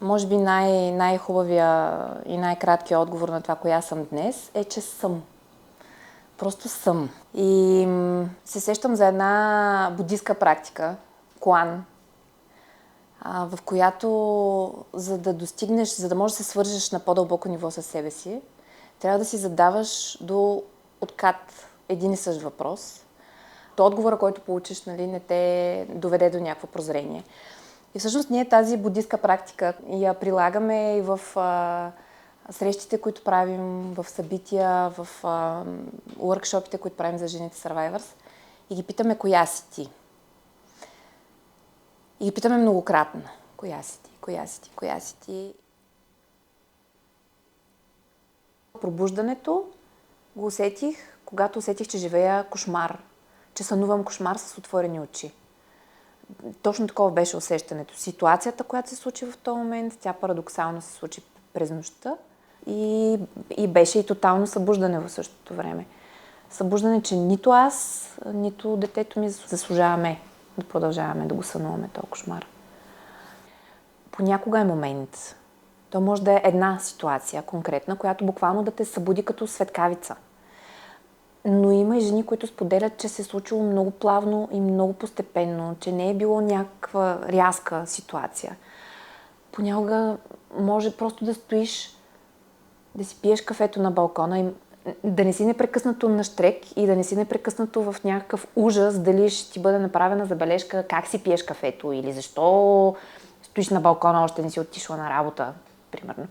Може би най-хубавия и най-краткият отговор на това, коя съм днес, е, че съм. Просто съм. И се сещам за една будистка практика, Куан, в която за да можеш да се свържеш на по-дълбоко ниво със себе си, трябва да си задаваш до откат един и същ въпрос. То отговора, който получиш, не те доведе до някакво прозрение. И всъщност ние тази будистка практика я прилагаме и в срещите, които правим, в събития, в уъркшопите, които правим за жените Survivors. И ги питаме, коя си ти? И ги питаме многократно. Коя си ти? Коя си ти? Коя си ти? Пробуждането го усетих, когато усетих, че живея кошмар. Че сънувам кошмар с отворени очи. Точно такова беше усещането. Ситуацията, която се случи в този момент, тя парадоксално се случи през нощта и беше и тотално събуждане в същото време. Събуждане, че нито аз, нито детето ми заслужаваме да продължаваме да го сънуваме този кошмар. Понякога е момент. То може да е една ситуация конкретна, която буквално да те събуди като светкавица. Но има и жени, които споделят, че се е случило много плавно и много постепенно, че не е било някаква рязка ситуация. Понякога може просто да стоиш, да си пиеш кафето на балкона и да не си непрекъснато на щрек и да не си непрекъснато в някакъв ужас дали ще ти бъде направена забележка как си пиеш кафето или защо стоиш на балкона, още не си отишла на работа, примерно.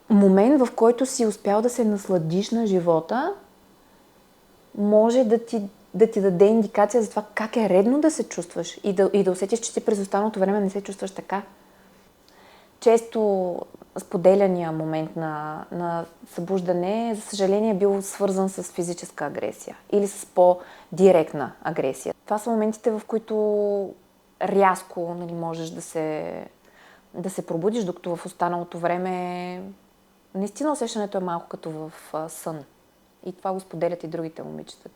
Момент, в който си успял да се насладиш на живота, може да ти даде индикация за това как е редно да се чувстваш и да усетиш, че ти през останалото време не се чувстваш така. Често споделяния момент на събуждане, за съжаление, е бил свързан с физическа агресия или с по-директна агресия. Това са моментите, в които рязко можеш да се пробудиш, докато в останалото време наистина усещането е малко като в сън. И това го споделят и другите момичета.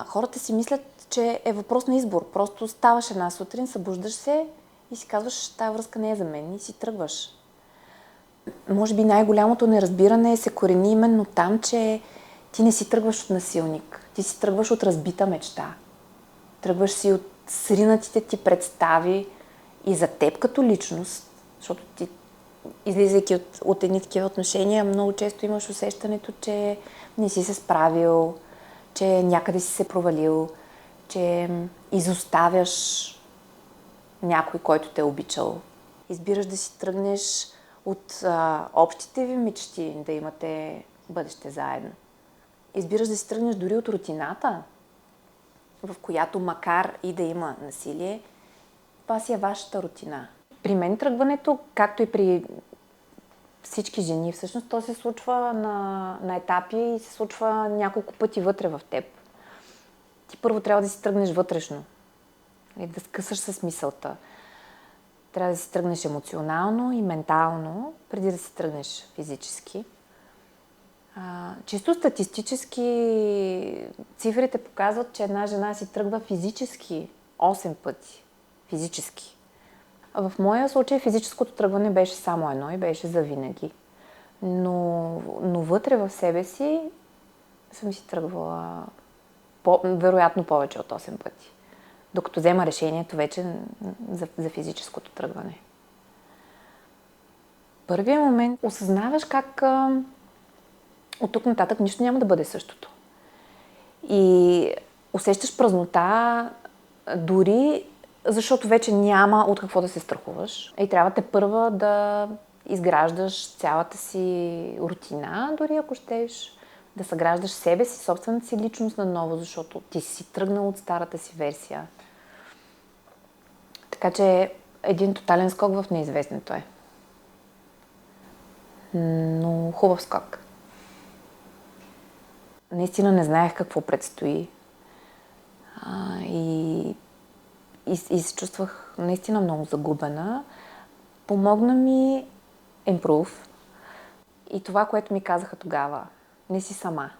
Хората си мислят, че е въпрос на избор. Просто ставаш една сутрин, събуждаш се и си казваш, тая връзка не е за мен и си тръгваш. Може би най-голямото неразбиране се корени именно там, че ти не си тръгваш от насилник. Ти си тръгваш от разбита мечта. Тръгваш си от сринатите ти представи и за теб като личност, защото ти, излизайки от едни такива отношения, много често имаш усещането, че не си се справил, че някъде си се провалил, че изоставяш някой, който те е обичал. Избираш да си тръгнеш от общите ви мечти, да имате бъдеще заедно. Избираш да си тръгнеш дори от рутината, в която макар и да има насилие, това си е вашата рутина. При мен тръгването, както и при всички жени, всъщност то се случва на етапи и се случва няколко пъти вътре в теб. Ти първо трябва да си тръгнеш вътрешно и да скъсаш с мисълта. Трябва да си тръгнеш емоционално и ментално, преди да си тръгнеш физически. Чисто статистически цифрите показват, че една жена си тръгва физически 8 пъти. Физически. В моя случай физическото тръгване беше само едно и беше завинаги. Но вътре в себе си съм си тръгвала вероятно повече от 8 пъти. Докато взема решението вече за физическото тръгване. Първият момент осъзнаваш как от тук нататък нищо няма да бъде същото. И усещаш празнота дори защото вече няма от какво да се страхуваш. И трябва те първа да изграждаш цялата си рутина, дори ако щеш да съграждаш себе си, собствената си личност наново, защото ти си тръгнал от старата си версия. Така че един тотален скок в неизвестното е. Но хубав скок. Наистина не знаех какво предстои. И се чувствах наистина много загубена. Помогна ми Improve и това, което ми казаха тогава. Не си сама.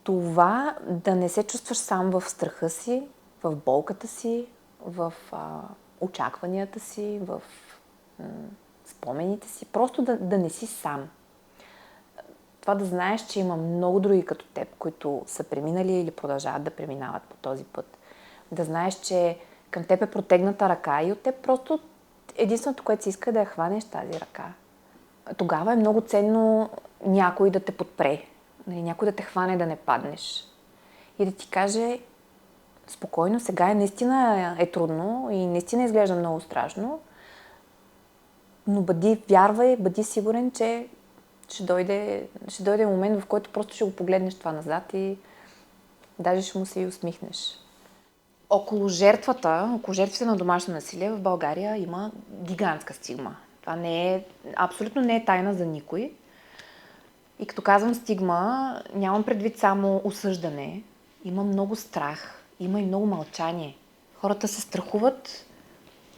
Това да не се чувстваш сам в страха си, в болката си, в очакванията си, в спомените си. Просто да не си сам. Това да знаеш, че има много други като теб, които са преминали или продължават да преминават по този път. Да знаеш, че към теб е протегната ръка и от теб просто единственото, което си иска, е да я хванеш тази ръка. Тогава е много ценно някой да те подпре, някой да те хване да не паднеш. И да ти каже, спокойно, сега наистина е трудно и наистина изглежда много страшно, но вярвай, бъди сигурен, че ще дойде момент, в който просто ще го погледнеш това назад и даже ще му се и усмихнеш. Около жертвите на домашно насилие в България има гигантска стигма. Това абсолютно не е тайна за никой. И като казвам стигма, нямам предвид само осъждане. Има много страх, има и много мълчание. Хората се страхуват,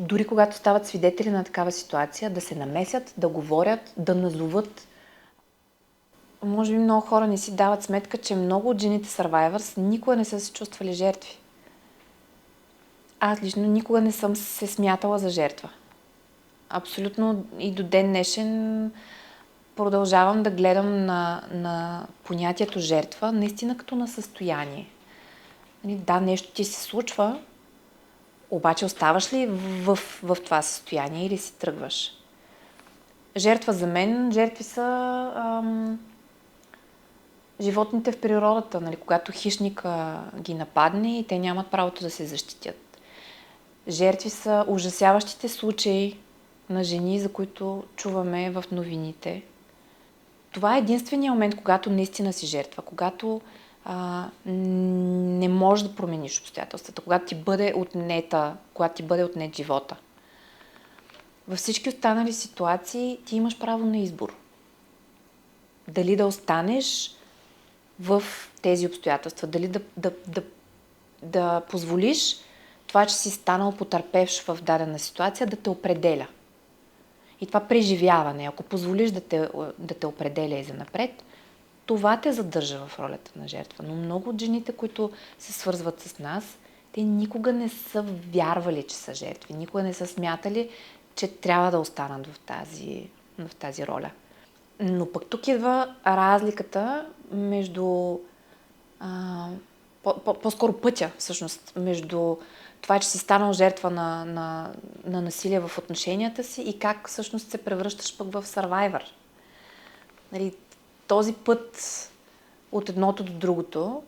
дори когато стават свидетели на такава ситуация, да се намесят, да говорят, да назоват. Може би много хора не си дават сметка, че много от жените Survivors никога не са се чувствали жертви. Аз лично никога не съм се смятала за жертва. Абсолютно и до ден днешен продължавам да гледам на понятието жертва наистина като на състояние. Да, нещо ти се случва, обаче оставаш ли в това състояние или си тръгваш? Жертва за мен, жертви са животните в природата, нали, когато хищника ги нападне и те нямат правото да се защитят. Жертви са ужасяващите случаи на жени, за които чуваме в новините. Това е единственият момент, когато наистина си жертва, когато не можеш да промениш обстоятелствата, когато ти бъде отнет живота. Във всички останали ситуации ти имаш право на избор. Дали да останеш в тези обстоятелства, дали да позволиш това, че си станал потърпевш в дадена ситуация, да те определя. И това преживяване, ако позволиш да те определя и занапред, това те задържа в ролята на жертва. Но много от жените, които се свързват с нас, те никога не са вярвали, че са жертви. Никога не са смятали, че трябва да останат в тази роля. Но пък тук идва разликата между по-скоро пътя, всъщност, между това, че си станал жертва на насилие в отношенията си и как всъщност се превръщаш пък в Survivor. Нали, този път от едното до другото,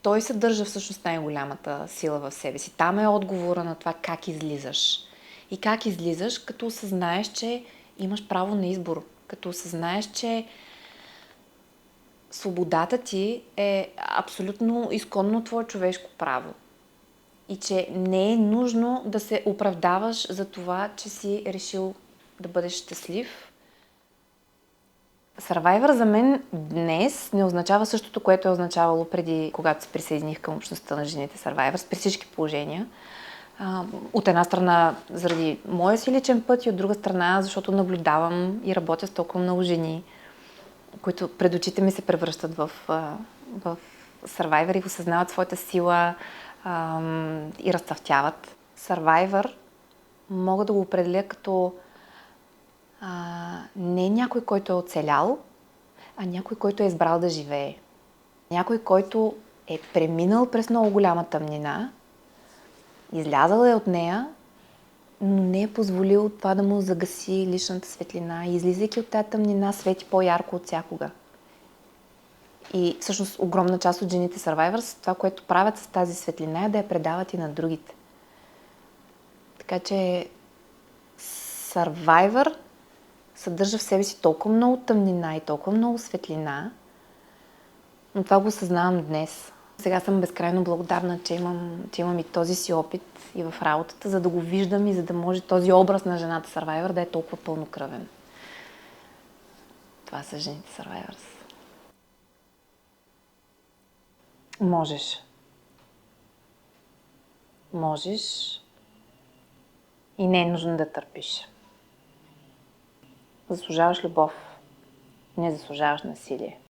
той съдържа всъщност най-голямата сила в себе си. Там е отговора на това как излизаш. И как излизаш, като осъзнаеш, че имаш право на избор. Като осъзнаеш, че свободата ти е абсолютно изконно твое човешко право. И че не е нужно да се оправдаваш за това, че си решил да бъдеш щастлив. Survivor за мен днес не означава същото, което е означавало преди, когато се присъединих към общността на жените Survivors, при всички положения. От една страна заради моя си личен път и от друга страна, защото наблюдавам и работя с толкова много жени, които пред очите ми се превръщат в Survivor и осъзнават своята сила и разцъфтяват. Survivor мога да го определя като не някой, който е оцелял, а някой, който е избрал да живее. Някой, който е преминал през много голяма тъмнина, излязъл е от нея, но не е позволил това да му загаси личната светлина. И излизайки от тази тъмнина, свети по-ярко от всякога. И всъщност огромна част от жените Survivors, това, което правят с тази светлина, е да я предават и на другите. Така че Survivor съдържа в себе си толкова много тъмнина и толкова много светлина, но това го осъзнавам днес. Сега съм безкрайно благодарна, че имам и този си опит и в работата, за да го виждам и за да може този образ на жената Survivor да е толкова пълнокръвен. Това са жените Survivors. Можеш. Можеш и не е нужно да търпиш. Заслужаваш любов, не заслужаваш насилие.